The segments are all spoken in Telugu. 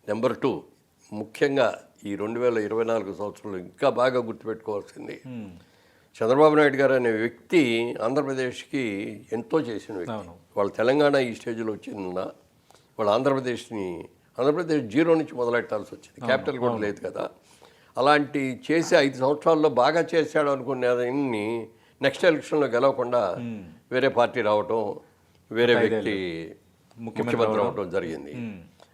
నెంబర్ 2 ముఖ్యంగా ఈ 2024 సంవత్సరంలో ఇంకా బాగా గుర్తుపెట్టుకోవాల్సింది చంద్రబాబు నాయుడు గారు అనే వ్యక్తి ఆంధ్రప్రదేశ్కి ఎంతో చేసిన వ్యక్తి. వాళ్ళు తెలంగాణ ఈ స్టేజ్లో వచ్చిందన్న వాళ్ళు ఆంధ్రప్రదేశ్ జీరో నుంచి మొదలెట్టాల్సి వచ్చింది. క్యాపిటల్ కూడా లేదు కదా. అలాంటి చేసి 5 సంవత్సరాల్లో బాగా చేశాడు అనుకునేదాన్ని నెక్స్ట్ ఎలక్షన్లో గెలవకుండా వేరే పార్టీ రావటం, వేరే వ్యక్తి ముఖ్యమంత్రి అవటం జరిగింది.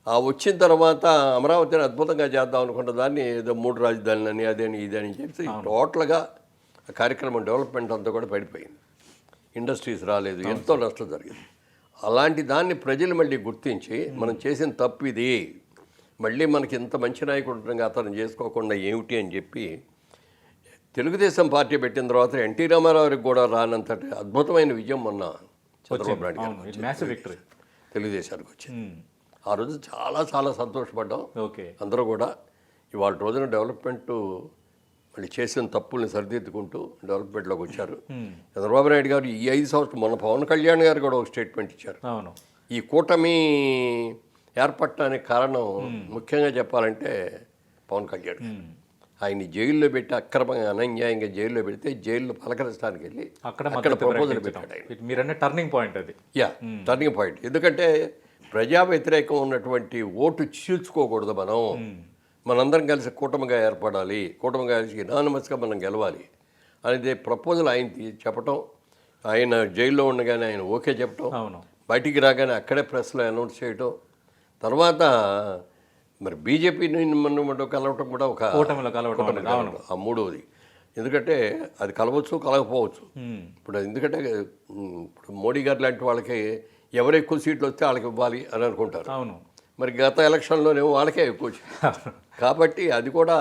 ఆ వచ్చిన తర్వాత అమరావతిని అద్భుతంగా చేద్దాం అనుకున్న దాన్ని ఏదో 3 రాజధానులని అదేని ఇదని చెప్పి టోటల్గా ఆ కార్యక్రమం డెవలప్మెంట్ అంతా కూడా పడిపోయింది. ఇండస్ట్రీస్ రాలేదు, ఎంతో నష్టం జరిగింది. అలాంటి దాన్ని ప్రజలు మళ్ళీ గుర్తించి మనం చేసిన తప్పు ఇది, మళ్ళీ మనకి ఇంత మంచి నాయకుడు ఉండగా అతను చేసుకోకుండా ఏమిటి అని చెప్పి తెలుగుదేశం పార్టీ పెట్టిన తర్వాత ఎన్టీ రామారావుకి కూడా రానంతటి అద్భుతమైన విజయం మొన్న చంద్రబాబు నాయుడు గారు తెలుగుదేశానికి వచ్చింది. ఆ రోజు చాలా చాలా సంతోషపడ్డాం అందరూ కూడా. ఇవాళ రోజున డెవలప్మెంట్ మళ్ళీ చేసిన తప్పుల్ని సరిదిద్దుకుంటూ డెవలప్మెంట్లోకి వచ్చారు చంద్రబాబు నాయుడు గారు. ఈ 5 సంవత్సరాలు మొన్న పవన్ కళ్యాణ్ గారు కూడా ఒక స్టేట్మెంట్ ఇచ్చారు. ఈ కూటమి ఏర్పడటానికి కారణం ముఖ్యంగా చెప్పాలంటే పవన్ కళ్యాణ్ గారు. ఆయన్ని జైల్లో పెట్టి అక్రమంగా అన్యాయంగా జైల్లో పెడితే జైల్లో పలకరించడానికి వెళ్ళి అక్కడ ప్రపోజల్ పెట్టాడు ఆయన. మీరన్న టర్నింగ్ పాయింట్ అది. Turning point. ఎందుకంటే ప్రజా వ్యతిరేకం ఉన్నటువంటి ఓటు చీల్చుకోకూడదు. మనందరం కలిసి కూటమిగా ఏర్పడాలి, కూటమిగా కలిసి యునానిమస్గా మనం గెలవాలి అనేది ప్రపోజల్ ఆయన చెప్పటం, ఆయన జైల్లో ఉండగానే ఆయన ఓకే చెప్పటం, బయటికి రాగానే అక్కడే ప్రెస్లో అనౌన్స్ చేయటం, తర్వాత మరి బీజేపీని మనం కలవటం కూడా ఒక ఆ మూడవది. ఎందుకంటే అది కలవచ్చు కలగపోవచ్చు. ఇప్పుడు ఎందుకంటే ఇప్పుడు మోడీ గారు లాంటి వాళ్ళకి ఎవరు ఎక్కువ సీట్లు వస్తే వాళ్ళకి ఇవ్వాలి అని అనుకుంటారు. మరి గత ఎలక్షన్లోనేమో వాళ్ళకే ఎక్కువ వచ్చింది కాబట్టి అది కూడా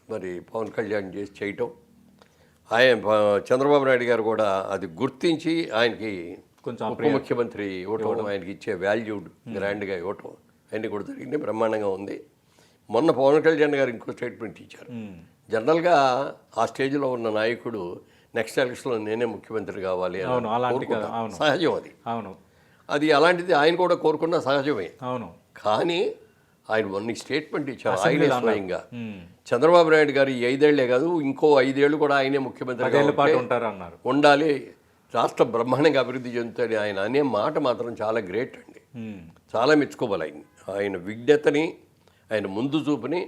మరి పవన్ కళ్యాణ్ చేసి చేయటం, ఆయన చంద్రబాబు నాయుడు గారు కూడా అది గుర్తించి ఆయనకి కొంచెం ఉప ముఖ్యమంత్రి ఇవ్వటం, ఆయనకి ఇచ్చే వాల్యూడ్ గ్రాండ్గా ఇవ్వటం అన్నీ కూడా జరిగింది. బ్రహ్మాండంగా ఉంది. మొన్న పవన్ కళ్యాణ్ గారు ఇంకో స్టేట్మెంట్ ఇచ్చారు. జనరల్గా ఆ స్టేజ్లో ఉన్న నాయకుడు నెక్స్ట్ ఎలక్షన్లో నేనే ముఖ్యమంత్రి కావాలి అని సహజం. అది అలాంటిది ఆయన కూడా కోరుకున్న సహజమే. కానీ ఆయన మొన్న స్టేట్మెంట్ ఇచ్చారు ఆయనే స్వయంగా. చంద్రబాబు నాయుడు గారు ఈ 5 ఏళ్లే కాదు ఇంకో 5 ఏళ్ళు కూడా ఆయనే ముఖ్యమంత్రి ఉండాలి, రాష్ట్రం బ్రహ్మాండంగా అభివృద్ధి చెందుతుంది ఆయన అనే మాట మాత్రం చాలా గ్రేట్ అండి. చాలా మెచ్చుకోవాలి ఆయన విజ్ఞతని, ఆయన ముందు చూపుని.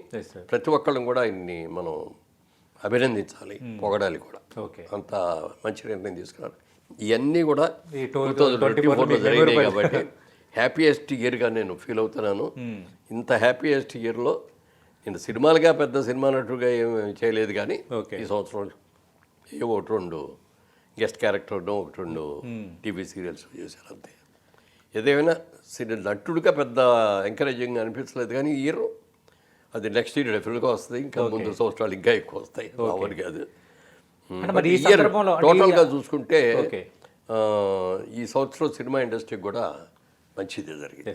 ప్రతి ఒక్కళ్ళం కూడా ఆయన్ని మనం అభినందించాలి, పొగడాలి కూడా. అంత మంచి నిర్ణయం తీసుకున్నారు. ఇవన్నీ కూడా 2024లో జరిగినాయి కాబట్టి హ్యాపీయెస్ట్ ఇయర్గా నేను ఫీల్ అవుతున్నాను. ఇంత హ్యాపీయెస్ట్ ఇయర్లో నేను సినిమాలుగా పెద్ద సినిమా నటుడుగా ఏమి చేయలేదు, కానీ ఈ సంవత్సరం ఏవో 2 గెస్ట్ క్యారెక్టర్ను 2 టీవీ సీరియల్స్ చేశారు అంతే. ఏదేమైనా నటుడుగా పెద్ద ఎంకరేజింగ్ అనిపించలేదు, కానీ ఈ ఇయర్ అది నెక్స్ట్ ఇయర్ డెఫినెట్గా వస్తుంది. ఇంకా ముందు సంవత్సరాలు ఇంకా ఎక్కువ వస్తాయి, అవన్నీ కాదు. టోటల్గా చూసుకుంటే ఈ సంవత్సరం సినిమా ఇండస్ట్రీకి కూడా మంచిదే జరిగింది.